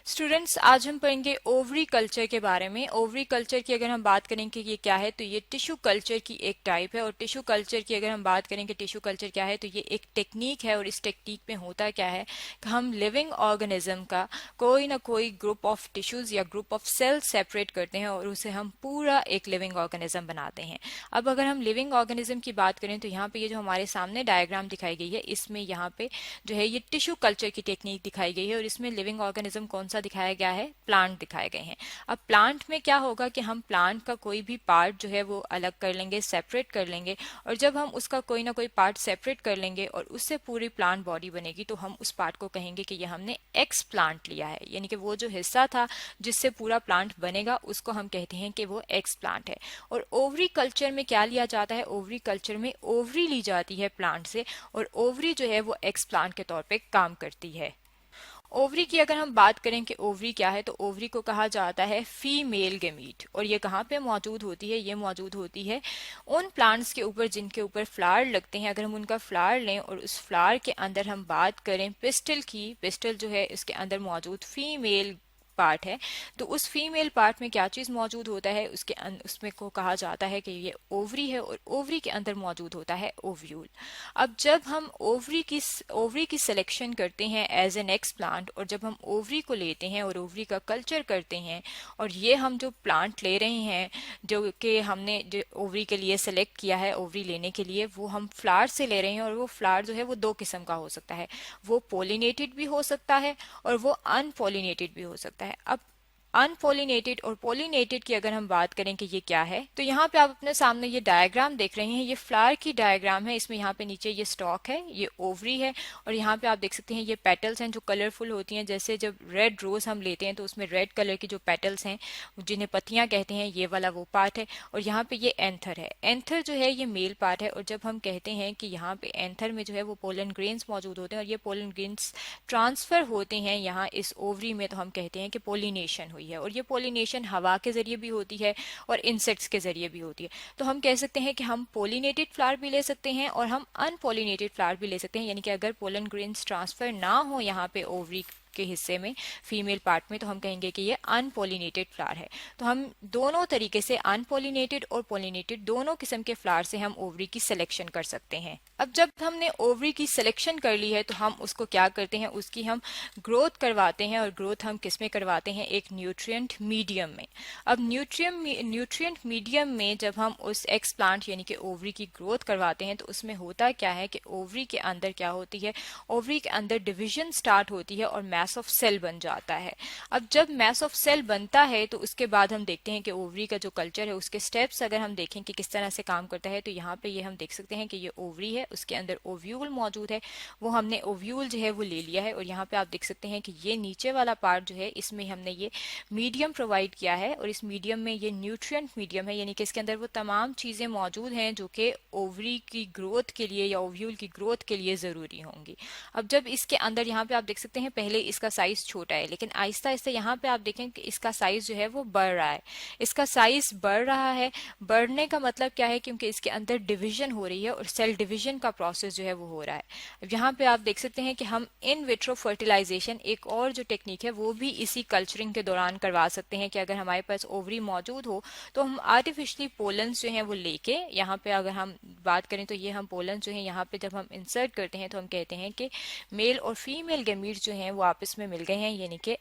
Students, आज हम पढ़ेंगे ओवरी कल्चर के बारे में। ओवरी कल्चर की अगर हम बात करें कि ये क्या है, तो ये टिश्यू कल्चर की एक टाइप है। और टिश्यू कल्चर की अगर हम बात करें कि टिश्यू कल्चर क्या है, तो ये एक टेक्निक है। और इस टेक्निक में होता क्या है कि हम लिविंग ऑर्गेनिज्म का कोई ना कोई ग्रुप ऑफ टिश्यूज या ग्रुप ऑफ सेल सेपरेट करते हैं और उसे हम पूरा एक लिविंग ऑर्गेनिज्म बनाते हैं। अब अगर हम लिविंग ऑर्गेनिज्म की बात करें तो यहाँ पे ये जो हमारे सामने डायग्राम दिखाई गई है, इसमें यहाँ पे जो है ये टिश्यू कल्चर की टेक्निक दिखाई गई है। और इसमें लिविंग ऑर्गेनिज्म कौन सा दिखाया गया है? प्लांट दिखाए गए हैं। अब प्लांट में क्या होगा कि हम प्लांट का कोई भी पार्ट जो है वो अलग कर लेंगे, सेपरेट कर लेंगे। और जब हम उसका कोई ना कोई पार्ट सेपरेट कर लेंगे और उससे पूरी प्लांट बॉडी बनेगी, तो हम उस पार्ट को कहेंगे कि ये हमने एक्स प्लांट लिया है। यानी कि वो जो हिस्सा था जिससे पूरा प्लांट बनेगा, उसको हम कहते हैं कि वो एक्स प्लांट है। और ओवरी कल्चर में क्या लिया जाता है? ओवरी कल्चर में ओवरी ली जाती है प्लांट से, और ओवरी जो है वो एक्स प्लांट के तौर पे काम करती है। ओवरी की अगर हम बात करें कि ओवरी क्या है, तो ओवरी को कहा जाता है फीमेल गेमीट। और ये कहाँ पे मौजूद होती है? ये मौजूद होती है उन प्लांट्स के ऊपर जिनके ऊपर फ्लावर लगते हैं। अगर हम उनका फ्लावर लें और उस फ्लावर के अंदर हम बात करें पिस्टल की, पिस्टल जो है इसके अंदर मौजूद फीमेल पार्ट है, तो उस फीमेल पार्ट में क्या चीज मौजूद होता है? उसमें को कहा जाता है कि ये ओवरी है। और ओवरी के अंदर मौजूद होता है ओव्यूल। अब जब हम ओवरी की सिलेक्शन करते हैं एज एन एक्स प्लांट, और जब हम ओवरी को लेते हैं और ओवरी का कल्चर करते हैं, और ये हम जो प्लांट ले रहे हैं जो कि हमने जो ओवरी के लिए सेलेक्ट किया है ओवरी लेने के लिए, वो हम फ्लावर से ले रहे हैं। और वो फ्लावर जो है वो दो किस्म का हो सकता है। वो पोलिनेटेड भी हो सकता है और वो अनपोलिनेटेड भी हो सकता है। अब अनपोलिनेटेड और पोलिनेटेड की अगर हम बात करें कि ये क्या है, तो यहाँ पे आप अपने सामने ये डायग्राम देख रहे हैं। ये फ्लावर की डायग्राम है। इसमें यहाँ पे नीचे ये स्टॉक है, ये ओवरी है, और यहाँ पे आप देख सकते हैं ये पेटल्स हैं जो कलरफुल होती हैं। जैसे जब रेड रोज हम लेते हैं तो उसमें रेड कलर की जो पेटल्स हैं जिन्हें पत्तियां कहते हैं, ये वाला वो पार्ट है। और यहाँ पे ये एंथर है। एंथर जो है ये मेल पार्ट है। और जब हम कहते हैं कि यहाँ पे एंथर में जो है वो पोलन ग्रेन्स मौजूद होते हैं और ये पोलन ग्रेन्स ट्रांसफर होते हैं यहाँ इस ओवरी में, तो हम कहते हैं कि पोलिनेशन हुई है। और ये पोलिनेशन हवा के जरिए भी होती है और इंसेक्ट्स के जरिए भी होती है। तो हम कह सकते हैं कि हम पोलिनेटेड फ्लावर भी ले सकते हैं और हम अनपोलिनेटेड फ्लावर भी ले सकते हैं। यानी कि अगर पोलन ग्रेन्स ट्रांसफर ना हो यहाँ पे ओवरी के हिस्से में, फीमेल पार्ट में, तो हम कहेंगे कि ये अनपोलिनेटेड फ्लावर है। तो हम दोनों तरीके से, अनपोलिनेटेड और पोलिनेटेड, दोनों किस्म के फ्लावर से हम ओवरी की सिलेक्शन कर सकते हैं। अब जब हमने ओवरी की सिलेक्शन कर ली है तो हम उसको क्या करते हैं? उसकी हम ग्रोथ करवाते हैं। और ग्रोथ हम किस में करवाते हैं? एक न्यूट्रिएंट मीडियम में। अब न्यूट्रिएंट मीडियम में जब हम उस एक्स प्लांट यानी कि ओवरी की ग्रोथ करवाते हैं, तो उसमें होता क्या है कि ओवरी के अंदर क्या होती है? ओवरी के अंदर डिवीजन स्टार्ट होती है और मैस ऑफ सेल बन जाता है। अब जब मैस ऑफ सेल बनता है तो उसके बाद हम देखते हैं कि ओवरी का जो कल्चर है उसके स्टेप्स अगर हम देखें कि किस तरह से काम करता है, तो यहाँ पे ये हम देख सकते हैं कि ये ओवरी है, उसके अंदर ओव्यूल मौजूद है। वो हमने ओव्यूल जो है वो ले लिया है। और यहाँ पे आप देख सकते हैं कि ये नीचे वाला पार्ट जो है इसमें हमने ये मीडियम प्रोवाइड किया है। और इस मीडियम में ये न्यूट्रिएंट मीडियम है, यानी कि इसके अंदर वो तमाम चीजें मौजूद हैं जो कि ओवरी की ग्रोथ के लिए या ओव्यूल की ग्रोथ के लिए जरूरी होंगी। अब जब इसके अंदर यहाँ पे आप देख सकते हैं पहले इसका साइज छोटा है, लेकिन आहिस्ता आहिस्ता यहाँ पे आप देखें कि इसका साइज जो है वो बढ़ रहा है। इसका साइज बढ़ रहा है। बढ़ने का मतलब क्या है? क्योंकि इसके अंदर डिवीजन हो रही है और सेल डिवीजन का प्रोसेस जो है वो हो रहा है। अब यहाँ पे आप देख सकते हैं कि हम इन विट्रो फर्टिलाइजेशन, एक और जो टेक्निक है वो भी इसी कल्चरिंग के दौरान करवा सकते हैं कि अगर हमारे पास ओवरी मौजूद हो तो हम आर्टिफिशियली पोलन्स जो हैं वो लेके, यहाँ पे अगर हम बात करें तो ये हम पोलन्स जो है यहाँ पे जब हम इंसर्ट करते हैं तो हम कहते हैं कि मेल और फीमेल गैमीट्स जो हैं वो आपस में मिल गए हैं, यानी कि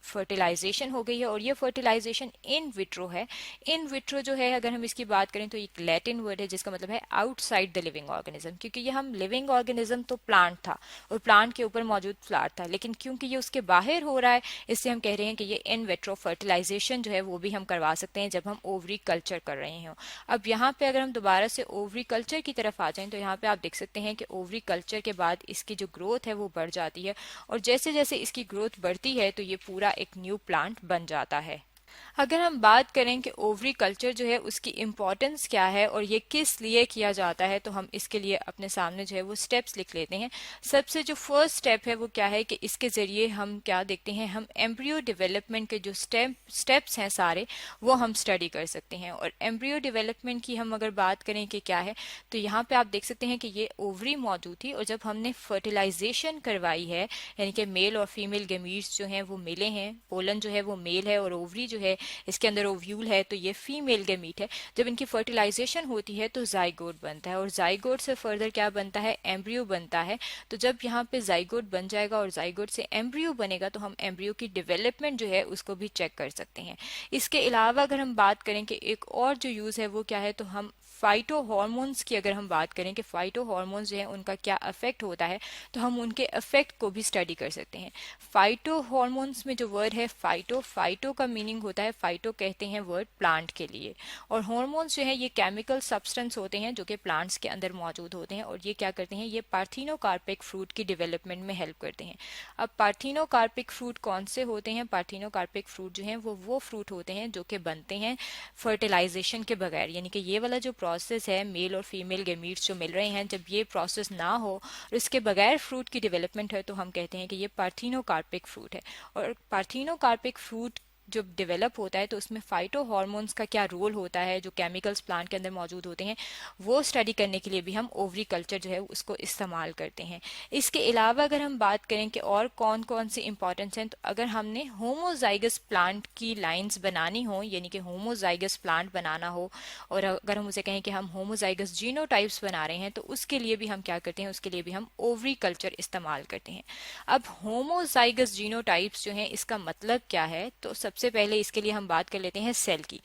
फर्टिलाइजेशन हो गई है। और ये फर्टिलाइजेशन इन विट्रो है। इन विट्रो जो है अगर हम इसकी बात करें तो एक लैटिन वर्ड है जिसका मतलब है आउटसाइड द लिविंग ऑर्गेनिज्म। क्योंकि ये हम लिविंग ऑर्गेनिज्म तो प्लांट था और प्लांट के ऊपर मौजूद फ्लावर था, लेकिन क्योंकि ये उसके बाहर हो रहा है, इससे हम कह रहे हैं कि ये इन विट्रो फर्टिलाइजेशन जो है वो भी हम करवा सकते हैं जब हम ओवरी कल्चर कर रहे हो। अब यहाँ पे अगर हम दोबारा से ओवरी कल्चर की तरफ आ जाएं तो यहाँ पे आप देख सकते हैं कि ओवरी कल्चर के बाद इसकी जो ग्रोथ है वो बढ़ जाती है। और जैसे जैसे इसकी ग्रोथ बढ़ती है तो ये पूरा एक न्यू प्लांट बन जाता है। अगर हम बात करें कि ओवरी कल्चर जो है उसकी इम्पोर्टेंस क्या है और ये किस लिए किया जाता है, तो हम इसके लिए अपने सामने जो है वो स्टेप्स लिख लेते हैं। सबसे जो फर्स्ट स्टेप है वो क्या है कि इसके ज़रिए हम क्या देखते हैं, हम एम्ब्रियो डेवलपमेंट के जो स्टेप्स हैं सारे वो हम स्टडी कर सकते हैं। और एम्ब्रियो डेवलपमेंट की हम अगर बात करें कि क्या है, तो यहाँ पे आप देख सकते हैं कि ये ओवरी मौजूद थी और जब हमने फर्टिलाइजेशन करवाई है, यानी कि मेल और फीमेल गेमीट्स जो हैं वो मिले हैं, पोलन जो है वो मेल है और ओवरी जो है इसके अंदर ओव्यूल है, तो ये फीमेल गेमीट है। जब इनकी फर्टिलाइजेशन होती है तो जाइगोट बनता है और जाइगोट से फर्दर क्या बनता है, एम्ब्रियो बनता है। तो जब यहाँ पे जाइगोट बन जाएगा और जाइगोट से एम्ब्रियो बनेगा तो हम एम्ब्रियो की डेवलपमेंट जो है उसको भी चेक कर सकते हैं। इसके अलावा अगर हम बात करें कि एक और जो यूज है वो क्या है, तो हम फाइटो हॉर्मोन्स की अगर हम बात करें कि फाइटो हॉर्मोन्स जो है उनका क्या इफेक्ट होता है, तो हम उनके इफेक्ट को भी स्टडी कर सकते हैं। फाइटो हॉर्मोन्स में जो वर्ड है फाइटो, फाइटो का मीनिंग होता है, फाइटो कहते हैं वर्ड प्लांट के लिए, और हॉर्मोन्स जो है ये केमिकल सब्सटेंस होते हैं जो कि प्लांट्स के अंदर मौजूद होते हैं और ये क्या करते हैं, ये पार्थिनोकार्पिक फ्रूट की डेवलपमेंट में हेल्प करते हैं। अब पार्थिनोकार्पिक फ्रूट कौन से होते हैं, पार्थिनोकार्पिक फ्रूट जो हैं वो फ्रूट होते हैं जो कि बनते हैं फर्टिलाइजेशन के बगैर, यानी कि ये वाला जो प्रोसेस है मेल और फीमेल गेमीट्स जो मिल रहे हैं, जब ये प्रोसेस ना हो और इसके बगैर फ्रूट की डेवलपमेंट है तो हम कहते हैं कि ये पार्थिनोकार्पिक फ्रूट है। और पार्थिनोकार्पिक फ्रूट जब डेवलप होता है तो उसमें फाइटो हॉर्मोन्स का क्या रोल होता है, जो केमिकल्स प्लांट के अंदर मौजूद होते हैं, वो स्टडी करने के लिए भी हम ओवरी कल्चर जो है उसको इस्तेमाल करते हैं। इसके अलावा अगर हम बात करें कि और कौन कौन सी इंपॉर्टेंस हैं, तो अगर हमने होमोजाइगस प्लांट की लाइंस बनानी हो, यानी कि होमोजाइगस प्लांट बनाना हो, और अगर हम उसे कहें कि हम होमोजाइगस जीनोटाइप्स बना रहे हैं, तो उसके लिए भी हम क्या करते हैं, उसके लिए भी हम ओवरी कल्चर इस्तेमाल करते हैं। अब होमोजाइगस जीनोटाइप्स जो हैं इसका मतलब क्या है, तो सबसे पहले इसके लिए हम बात कर लेते हैं सेल की।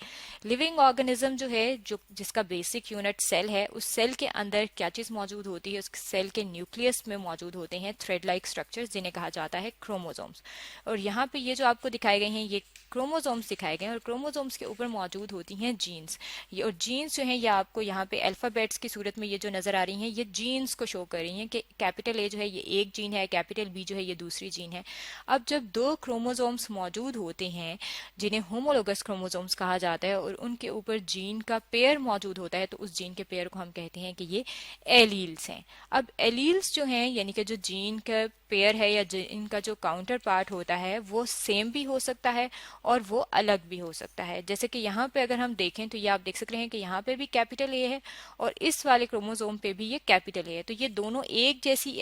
लिविंग ऑर्गेनिज्म जो है, जो जिसका बेसिक यूनिट सेल है, उस सेल के अंदर क्या चीज मौजूद होती है, उस सेल के न्यूक्लियस में मौजूद होते हैं थ्रेड लाइक स्ट्रक्चर्स जिन्हें कहा जाता है क्रोमोसोम्स। और यहाँ पे ये जो आपको दिखाए गए हैं ये क्रोमोसोम्स दिखाए गए हैं और क्रोमोसोम्स के ऊपर मौजूद होती हैं जीन्स। ये और जीन्स जो हैं ये आपको यहाँ पे अल्फाबेट्स की सूरत में ये जो नजर आ रही हैं ये जीन्स को शो कर रही हैं कि कैपिटल ए जो है ये एक जीन है, कैपिटल बी जो है ये दूसरी जीन है। अब जब दो क्रोमोसोम्स मौजूद होते हैं जिन्हें होमोलोगस क्रोमोसोम्स कहा जाता है और उनके ऊपर जीन का पेयर मौजूद होता है, तो उस जीन के पेयर को हम कहते हैं कि ये एलील्स हैं। अब एलील्स जो हैं यानी कि जो जीन का पेयर है या इनका जो काउंटर पार्ट होता है वो सेम भी हो सकता है और वो अलग भी हो सकता है। जैसे कि यहाँ पे अगर हम देखें तो ये आप देख सकते हैं कि यहाँ पे भी कैपिटल ए है और इस वाले क्रोमोसोम पे भी ये कैपिटल ए है, तो ये दोनों एक जैसी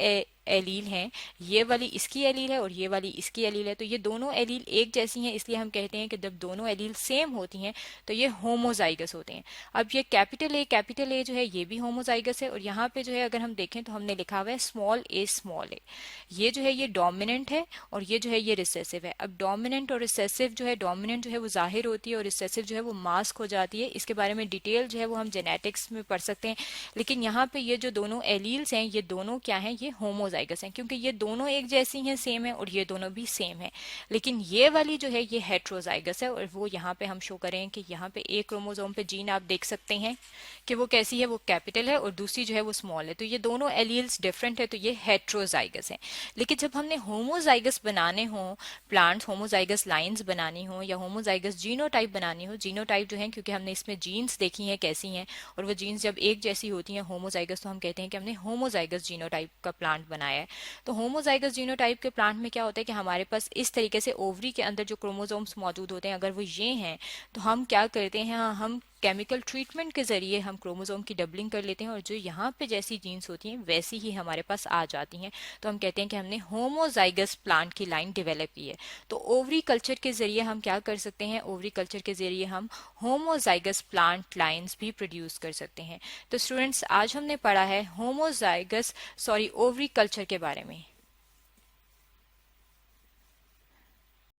एलील हैं। ये वाली इसकी एलील है और ये वाली इसकी एलील है, तो ये दोनों एलील एक जैसी हैं, इसलिए हम कहते हैं कि जब दोनों एलील सेम होती हैं तो ये होमोजाइगस होते हैं। अब ये कैपिटल ए जो है ये भी होमोजाइगस है और यहाँ पे जो है अगर हम देखें तो हमने लिखा हुआ है स्मॉल ए, ये जो है ये डोमिनेंट है और ये जो है ये रिसेसिव है। अब डोमिनेंट और रिसेसिव जो है, डोमिनेंट जो है वो जाहिर होती है और रिसेसिव जो है वो मास्क हो जाती है। इसके बारे में डिटेल जो है वो हम जेनेटिक्स में पढ़ सकते हैं, लेकिन यहाँ पे ये जो दोनों एलील्स हैं ये दोनों क्या हैं, ये होमोजाइगस हैं क्योंकि ये दोनों एक जैसी हैं, सेम है और ये दोनों भी सेम है। लेकिन ये वाली जो है ये हेट्रोजाइगस है और वो यहाँ पे हम शो करें कि यहाँ पे एक क्रोमोसोम पे जीन आप देख सकते हैं कि वो कैसी है, वो कैपिटल है और दूसरी जो है वो स्मॉल है, तो ये दोनों एलील्स डिफरेंट है, तो ये हेट्रोजाइगस है। लेकिन जब हमने होमोजाइगस बनाने हो प्लांट्स, होमोजाइगस लाइंस बनानी हो या होमोजाइगस जीनोटाइप बनानी हो, जीनोटाइप जो है क्योंकि हमने इसमें जीन्स देखी हैं कैसी हैं और वो जीन्स जब एक जैसी होती हैं होमोजाइगस, तो हम कहते हैं कि हमने होमोजाइगस जीनोटाइप का प्लांट बनाया है। तो होमोजाइगस जीनोटाइप के प्लांट में क्या होता है कि हमारे पास इस तरीके से ओवरी के अंदर जो क्रोमोसोम्स मौजूद होते हैं अगर वो ये हैं, तो हम क्या करते हैं, हम केमिकल ट्रीटमेंट के जरिए हम क्रोमोसोम की डबलिंग कर लेते हैं और जो यहाँ पे जैसी जीन्स होती हैं वैसी ही हमारे पास आ जाती हैं, तो हम कहते हैं कि हमने होमोजाइगस प्लांट की लाइन डेवलप की है। तो ओवरी कल्चर के जरिए हम क्या कर सकते हैं, ओवरी कल्चर के जरिए हम होमोजाइगस प्लांट लाइन्स भी प्रोड्यूस कर सकते हैं। तो स्टूडेंट्स आज हमने पढ़ा है ओवरी कल्चर के बारे में।